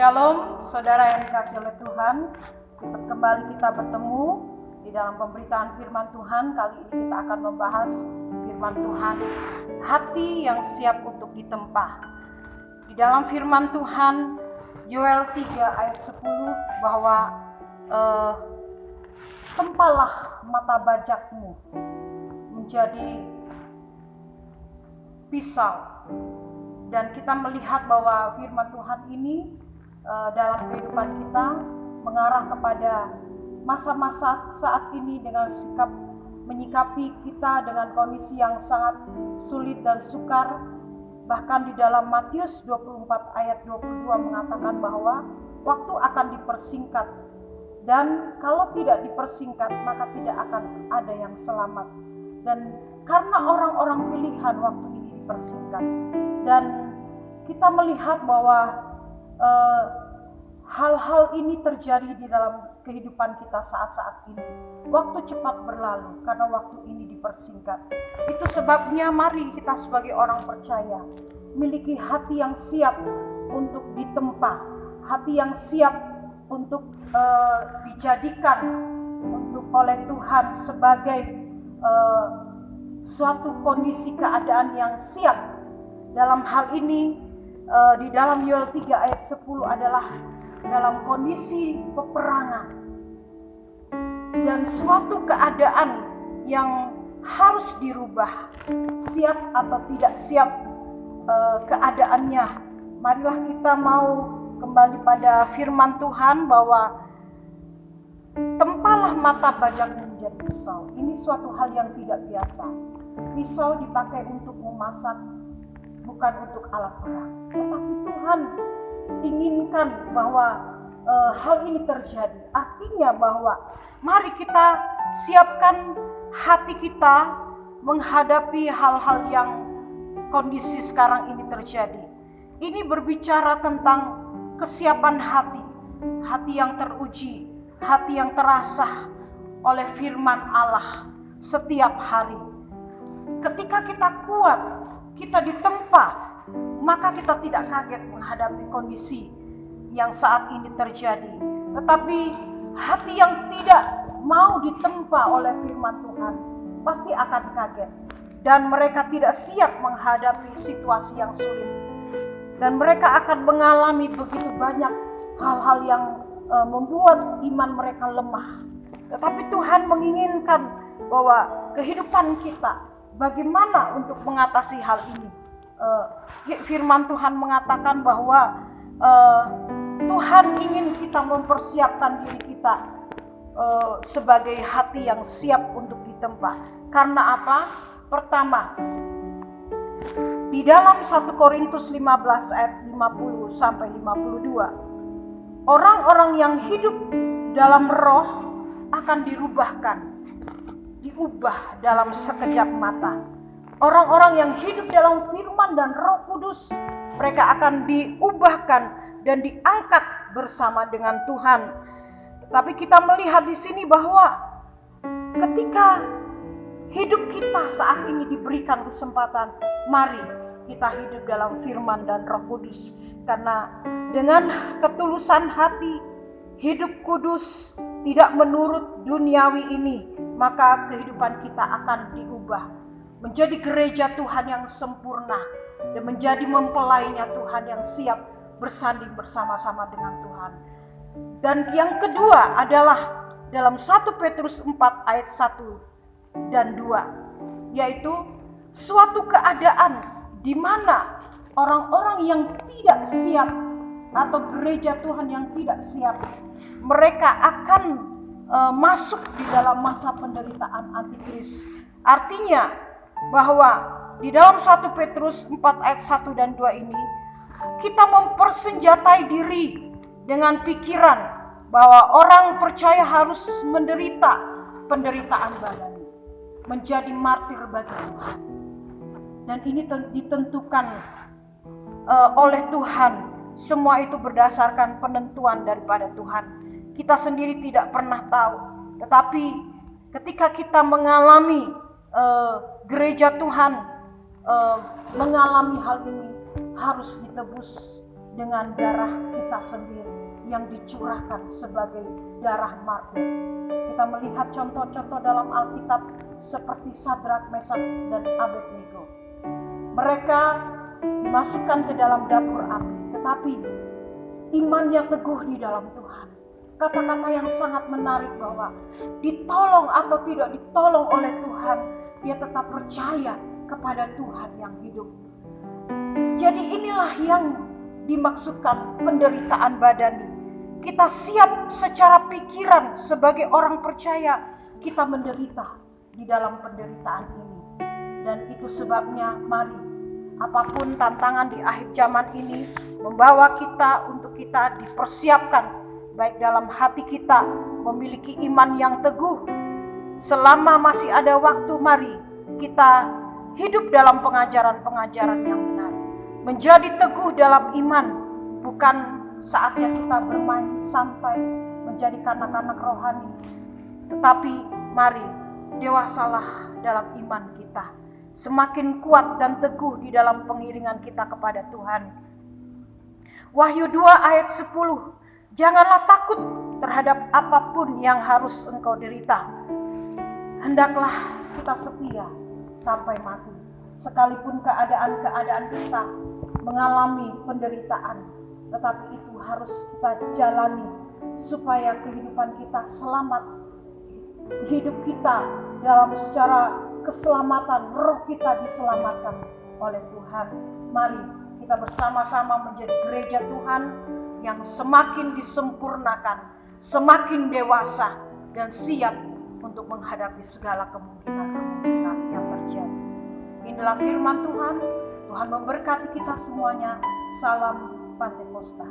Shalom, saudara yang dikasihi oleh Tuhan. Kembali kita bertemu di dalam pemberitaan firman Tuhan. Kali ini kita akan membahas firman Tuhan, hati yang siap untuk ditempa. Di dalam firman Tuhan, Yoel 3 ayat 10 bahwa tempalah mata bajakmu menjadi pisau. Dan kita melihat bahwa firman Tuhan ini dalam kehidupan kita mengarah kepada masa-masa saat ini dengan sikap menyikapi kita dengan kondisi yang sangat sulit dan sukar. Bahkan di dalam Matius 24 ayat 22 mengatakan bahwa waktu akan dipersingkat, dan kalau tidak dipersingkat maka tidak akan ada yang selamat. Dan karena orang-orang pilihan waktu ini dipersingkat, dan kita melihat bahwa hal-hal ini terjadi di dalam kehidupan kita saat-saat ini. Waktu cepat berlalu karena waktu ini dipersingkat. Itu sebabnya mari kita sebagai orang percaya miliki hati yang siap untuk ditempa, hati yang siap untuk dijadikan untuk oleh Tuhan sebagai suatu kondisi keadaan yang siap. Dalam hal ini di dalam Yoel 3 ayat 10 adalah dalam kondisi peperangan dan suatu keadaan yang harus dirubah. Siap atau tidak siap keadaannya. Marilah kita mau kembali pada firman Tuhan bahwa tempalah mata bajakmu menjadi pisau. Ini suatu hal yang tidak biasa. Pisau dipakai untuk memasak, bukan untuk alat perang. Tetapi Tuhan inginkan bahwa hal ini terjadi. Artinya bahwa mari kita siapkan hati kita menghadapi hal-hal yang kondisi sekarang ini terjadi. Ini berbicara tentang kesiapan hati, hati yang teruji, hati yang terasah oleh firman Allah setiap hari. Ketika kita kuat, kita ditempa, maka kita tidak kaget menghadapi kondisi yang saat ini terjadi. Tetapi hati yang tidak mau ditempa oleh firman Tuhan pasti akan kaget, dan mereka tidak siap menghadapi situasi yang sulit, dan mereka akan mengalami begitu banyak hal-hal yang membuat iman mereka lemah. Tetapi Tuhan menginginkan bahwa kehidupan kita bagaimana untuk mengatasi hal ini. Firman Tuhan mengatakan bahwa Tuhan ingin kita mempersiapkan diri kita sebagai hati yang siap untuk ditempa. Karena apa? Pertama, di dalam 1 Korintus 15 ayat 50 sampai 52, orang-orang yang hidup dalam roh akan diubah dalam sekejap mata. Orang-orang yang hidup dalam firman dan Roh Kudus, mereka akan diubahkan dan diangkat bersama dengan Tuhan. Tapi kita melihat di sini bahwa ketika hidup kita saat ini diberikan kesempatan, mari kita hidup dalam firman dan Roh Kudus. Karena dengan ketulusan hati, hidup kudus, tidak menurut duniawi ini, maka kehidupan kita akan diubah menjadi gereja Tuhan yang sempurna dan menjadi mempelainya Tuhan yang siap bersanding bersama-sama dengan Tuhan. Dan yang kedua adalah dalam 1 Petrus 4 ayat 1 dan 2, yaitu suatu keadaan di mana orang-orang yang tidak siap atau gereja Tuhan yang tidak siap, mereka akan masuk di dalam masa penderitaan antikris. Artinya bahwa di dalam 1 Petrus 4 ayat 1 dan 2 ini kita mempersenjatai diri dengan pikiran bahwa orang percaya harus menderita penderitaan badani, menjadi martir bagi Tuhan. Dan ini ditentukan oleh Tuhan. Semua itu berdasarkan penentuan daripada Tuhan. Kita sendiri tidak pernah tahu. Tetapi ketika kita mengalami gereja Tuhan mengalami hal ini, harus ditebus dengan darah kita sendiri yang dicurahkan sebagai darah martir. Kita melihat contoh-contoh dalam Alkitab seperti Sadrak, Mesak, dan Abednego. Mereka dimasukkan ke dalam dapur api, tetapi imannya teguh di dalam Tuhan. Kata-kata yang sangat menarik bahwa ditolong atau tidak ditolong oleh Tuhan, dia tetap percaya kepada Tuhan yang hidup. Jadi inilah yang dimaksudkan penderitaan badani. Kita siap secara pikiran sebagai orang percaya, kita menderita di dalam penderitaan ini. Dan itu sebabnya mari, apapun tantangan di akhir zaman ini, membawa kita untuk kita dipersiapkan, baik dalam hati kita memiliki iman yang teguh. Selama masih ada waktu, mari kita hidup dalam pengajaran-pengajaran yang benar. Menjadi teguh dalam iman, bukan saatnya kita bermain santai menjadi kanak-kanak rohani. Tetapi mari dewasalah dalam iman kita. Semakin kuat dan teguh di dalam pengiringan kita kepada Tuhan. Wahyu 2 ayat 10. Janganlah takut terhadap apapun yang harus engkau derita. Hendaklah kita setia sampai mati. Sekalipun keadaan-keadaan kita mengalami penderitaan, tetapi itu harus kita jalani supaya kehidupan kita selamat. Hidup kita dalam secara keselamatan, roh kita diselamatkan oleh Tuhan. Mari kita bersama-sama menjadi gereja Tuhan yang semakin disempurnakan, semakin dewasa dan siap untuk menghadapi segala kemungkinan-kemungkinan yang terjadi. Inilah firman Tuhan. Tuhan memberkati kita semuanya. Salam Pantekosta.